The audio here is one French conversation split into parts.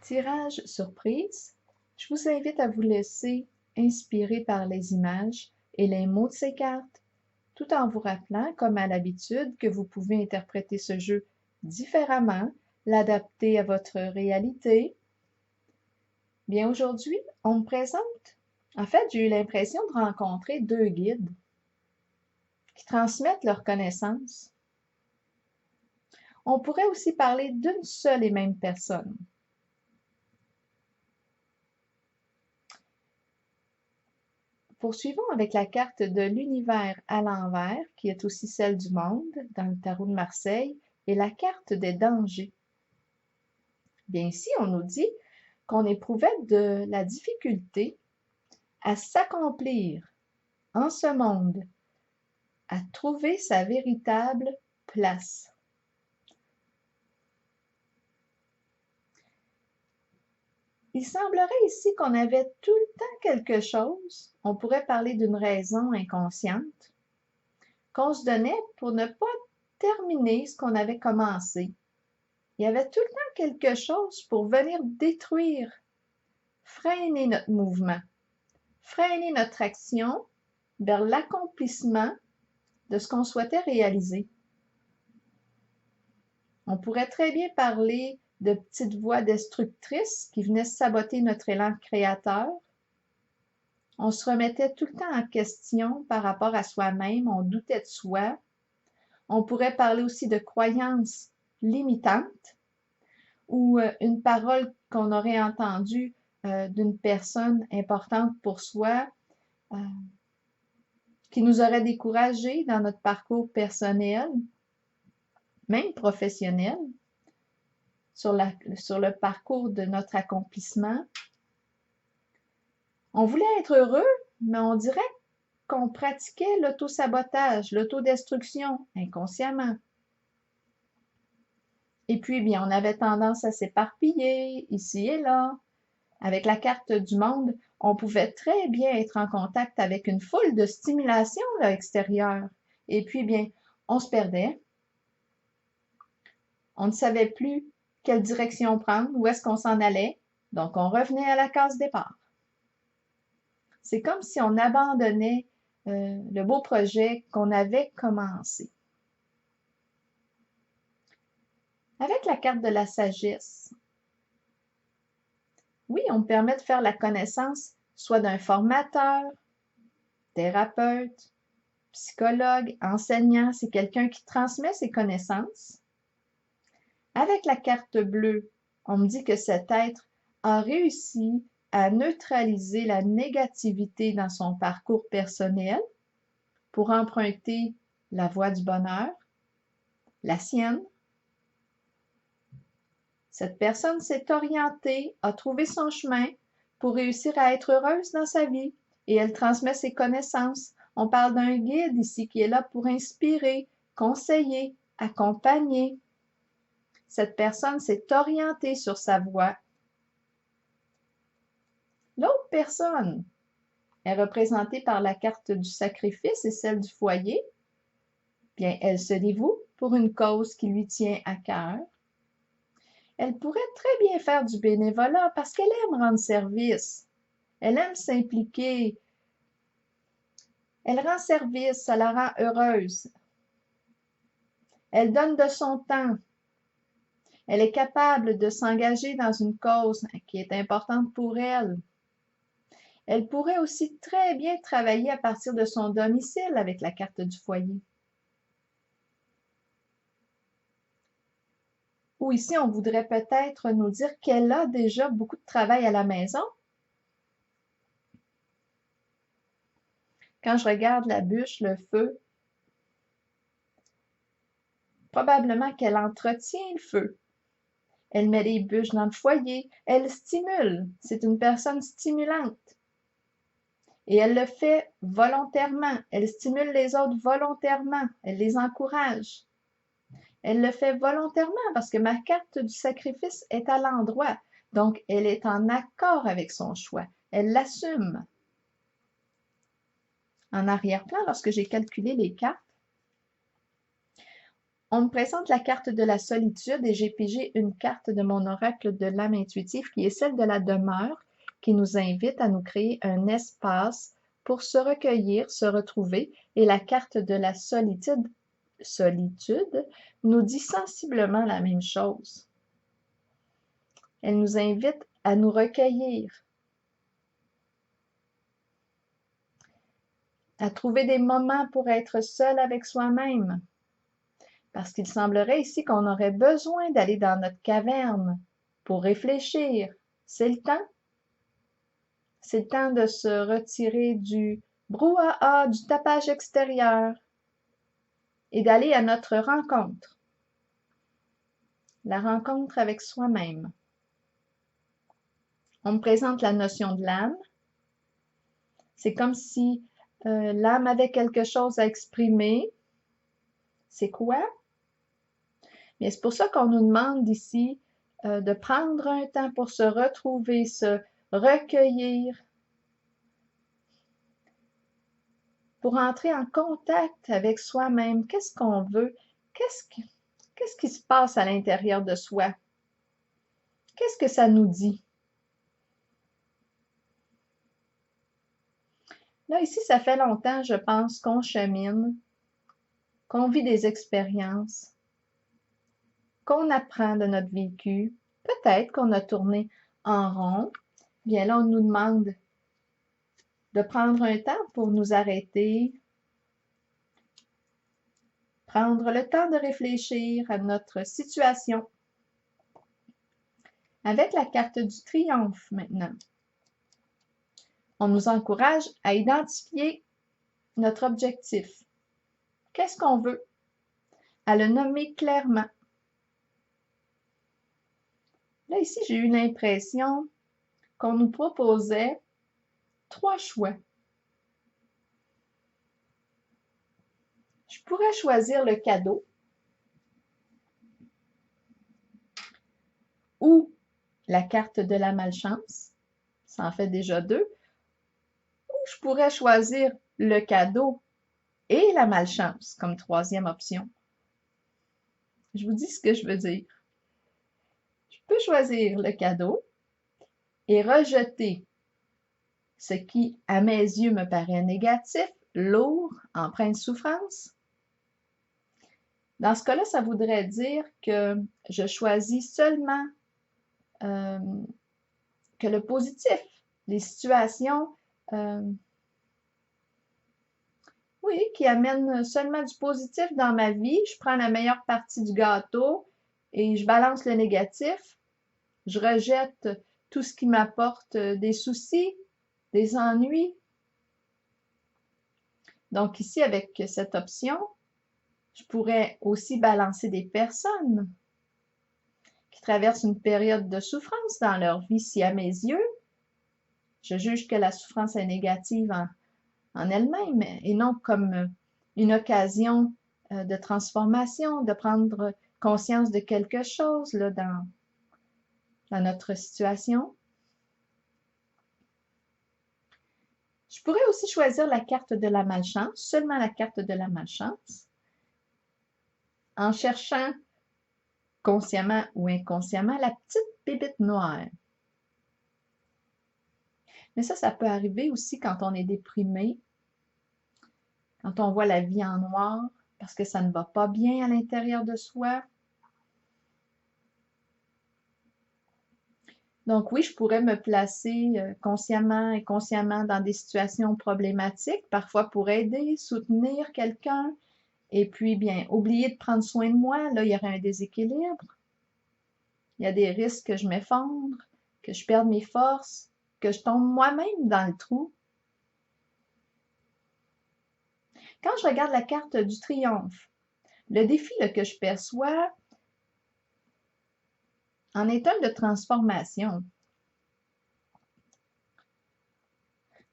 Tirage surprise, je vous invite à vous laisser inspirer par les images et les mots de ces cartes, tout en vous rappelant, comme à l'habitude, que vous pouvez interpréter ce jeu différemment, l'adapter à votre réalité. Bien, aujourd'hui, on me présente. En fait, j'ai eu l'impression de rencontrer deux guides qui transmettent leurs connaissances. On pourrait aussi parler d'une seule et même personne. Poursuivons avec la carte de l'univers à l'envers, qui est aussi celle du monde dans le tarot de Marseille, et la carte des dangers. Bien ici, on nous dit qu'on éprouvait de la difficulté à s'accomplir en ce monde, à trouver sa véritable place. Il semblerait ici qu'on avait tout le temps quelque chose, on pourrait parler d'une raison inconsciente, qu'on se donnait pour ne pas terminer ce qu'on avait commencé. Il y avait tout le temps quelque chose pour venir détruire, freiner notre mouvement, freiner notre action vers l'accomplissement de ce qu'on souhaitait réaliser. On pourrait très bien parler de petites voix destructrices qui venaient saboter notre élan créateur. On se remettait tout le temps en question par rapport à soi-même, on doutait de soi. On pourrait parler aussi de croyances limitantes ou une parole qu'on aurait entendue d'une personne importante pour soi qui nous aurait découragés dans notre parcours personnel, même professionnel, sur le parcours de notre accomplissement. On voulait être heureux, mais on dirait qu'on pratiquait l'auto-sabotage, l'autodestruction inconsciemment. Et puis, bien, on avait tendance à s'éparpiller ici et là. Avec la carte du monde, on pouvait très bien être en contact avec une foule de stimulations extérieures. Et puis, bien, on se perdait. On ne savait plus quelle direction prendre, où est-ce qu'on s'en allait. Donc, on revenait à la case départ. C'est comme si on abandonnait le beau projet qu'on avait commencé. Avec la carte de la sagesse, oui, on me permet de faire la connaissance soit d'un formateur, thérapeute, psychologue, enseignant, c'est quelqu'un qui transmet ses connaissances. Avec la carte bleue, on me dit que cet être a réussi à neutraliser la négativité dans son parcours personnel pour emprunter la voie du bonheur, la sienne. Cette personne s'est orientée, a trouvé son chemin pour réussir à être heureuse dans sa vie et elle transmet ses connaissances. On parle d'un guide ici qui est là pour inspirer, conseiller, accompagner. Cette personne s'est orientée sur sa voie. L'autre personne est représentée par la carte du sacrifice et celle du foyer. Bien, elle se dévoue pour une cause qui lui tient à cœur. Elle pourrait très bien faire du bénévolat parce qu'elle aime rendre service. Elle aime s'impliquer. Elle rend service, ça la rend heureuse. Elle donne de son temps. Elle est capable de s'engager dans une cause qui est importante pour elle. Elle pourrait aussi très bien travailler à partir de son domicile avec la carte du foyer. Ou ici, on voudrait peut-être nous dire qu'elle a déjà beaucoup de travail à la maison. Quand je regarde la bûche, le feu, probablement qu'elle entretient le feu. Elle met les bûches dans le foyer. Elle stimule. C'est une personne stimulante. Et elle le fait volontairement. Elle stimule les autres volontairement. Elle les encourage. Elle le fait volontairement parce que ma carte du sacrifice est à l'endroit. Donc, elle est en accord avec son choix. Elle l'assume. En arrière-plan, lorsque j'ai calculé les cartes, On me présente la carte de la solitude et j'ai pigé une carte de mon oracle de l'âme intuitive qui est celle de la demeure, qui nous invite à nous créer un espace pour se recueillir, se retrouver. Et la carte de la solitude nous dit sensiblement la même chose. Elle nous invite à nous recueillir, à trouver des moments pour être seul avec soi-même. Parce qu'il semblerait ici qu'on aurait besoin d'aller dans notre caverne pour réfléchir. C'est le temps. C'est le temps de se retirer du brouhaha, du tapage extérieur et d'aller à notre rencontre. La rencontre avec soi-même. On me présente la notion de l'âme. C'est comme si l'âme avait quelque chose à exprimer. C'est quoi? Mais c'est pour ça qu'on nous demande ici de prendre un temps pour se retrouver, se recueillir, pour entrer en contact avec soi-même. Qu'est-ce qu'on veut? Qu'est-ce qui se passe à l'intérieur de soi? Qu'est-ce que ça nous dit? Là, ici, ça fait longtemps, je pense, qu'on chemine, qu'on vit des expériences, qu'on apprend de notre vécu. Peut-être qu'on a tourné en rond. Bien là, on nous demande de prendre un temps pour nous arrêter, prendre le temps de réfléchir à notre situation. Avec la carte du triomphe maintenant, on nous encourage à identifier notre objectif. Qu'est-ce qu'on veut? À le nommer clairement. Là, ici, j'ai eu l'impression qu'on nous proposait 3 choix. Je pourrais choisir le cadeau ou la carte de la malchance. Ça en fait déjà 2. Ou je pourrais choisir le cadeau et la malchance comme 3e option. Je vous dis ce que je veux dire. Je peux choisir le cadeau et rejeter ce qui, à mes yeux, me paraît négatif, lourd, empreint de souffrance. Dans ce cas-là, ça voudrait dire que je choisis seulement que le positif, les situations, oui, qui amènent seulement du positif dans ma vie. Je prends la meilleure partie du gâteau et je balance le négatif. Je rejette tout ce qui m'apporte des soucis, des ennuis. Donc ici, avec cette option, je pourrais aussi balancer des personnes qui traversent une période de souffrance dans leur vie, si à mes yeux, je juge que la souffrance est négative en elle-même et non comme une occasion de transformation, de prendre conscience de quelque chose là, dans notre situation. Je pourrais aussi choisir la carte de la malchance, seulement la carte de la malchance, en cherchant consciemment ou inconsciemment la petite bébite noire. Mais ça peut arriver aussi quand on est déprimé, quand on voit la vie en noir, parce que ça ne va pas bien à l'intérieur de soi. Donc oui, je pourrais me placer consciemment et inconsciemment dans des situations problématiques, parfois pour aider, soutenir quelqu'un, et puis bien, oublier de prendre soin de moi, là, il y aurait un déséquilibre. Il y a des risques que je m'effondre, que je perde mes forces, que je tombe moi-même dans le trou. Quand je regarde la carte du triomphe, le défi là, que je perçois en est un de transformation.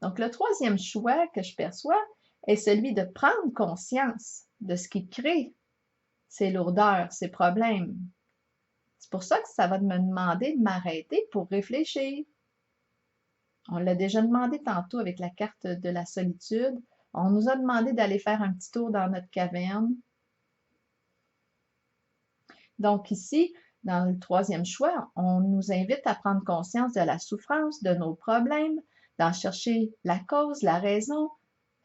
Donc, le 3e choix que je perçois est celui de prendre conscience de ce qui crée ces lourdeurs, ces problèmes. C'est pour ça que ça va me demander de m'arrêter pour réfléchir. On l'a déjà demandé tantôt avec la carte de la solitude. On nous a demandé d'aller faire un petit tour dans notre caverne. Donc ici, dans le troisième choix, on nous invite à prendre conscience de la souffrance, de nos problèmes, d'en chercher la cause, la raison,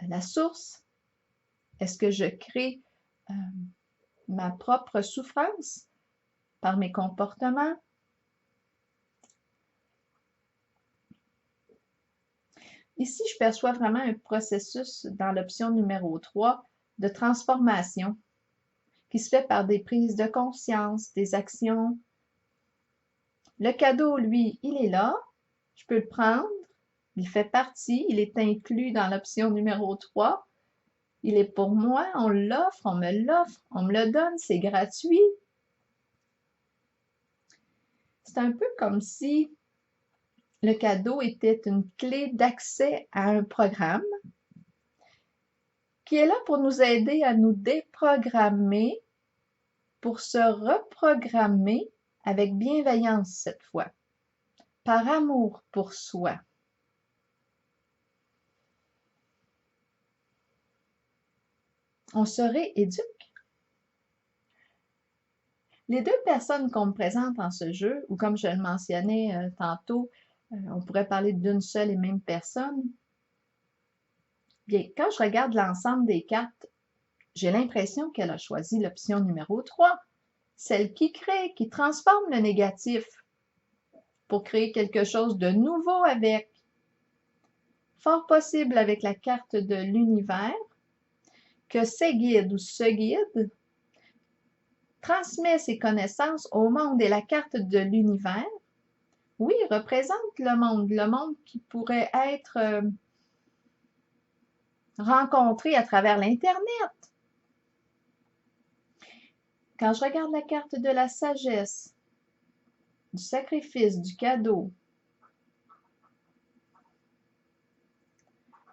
la source. Est-ce que je crée ma propre souffrance par mes comportements? Ici, je perçois vraiment un processus dans l'option numéro 3 de transformation qui se fait par des prises de conscience, des actions. Le cadeau, lui, il est là, je peux le prendre, il fait partie, il est inclus dans l'option numéro 3. Il est pour moi, on l'offre, on me le donne, c'est gratuit. C'est un peu comme si le cadeau était une clé d'accès à un programme qui est là pour nous aider à nous déprogrammer, pour se reprogrammer avec bienveillance cette fois, par amour pour soi. On se rééduque. Les deux personnes qu'on me présente en ce jeu, ou comme je le mentionnais tantôt, on pourrait parler d'une seule et même personne. Bien, quand je regarde l'ensemble des cartes, j'ai l'impression qu'elle a choisi l'option numéro 3, celle qui crée, qui transforme le négatif pour créer quelque chose de nouveau avec. Fort possible avec la carte de l'univers, que ces guides ou ce guide transmet ses connaissances au monde et la carte de l'univers, oui, représente le monde qui pourrait être rencontré à travers l'Internet. Quand je regarde la carte de la sagesse, du sacrifice, du cadeau,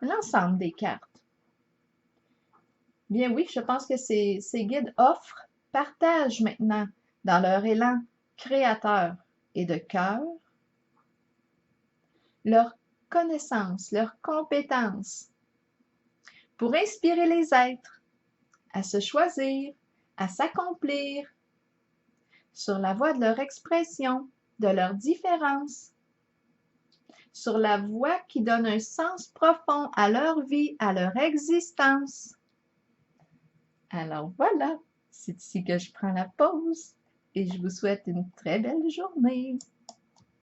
l'ensemble des cartes, bien oui, je pense que ces guides offrent, partagent maintenant dans leur élan créateur et de cœur leurs connaissances, leurs compétences pour inspirer les êtres à se choisir, à s'accomplir sur la voie de leur expression, de leur différence, sur la voie qui donne un sens profond à leur vie, à leur existence. Alors voilà, c'est ici que je prends la pause et je vous souhaite une très belle journée.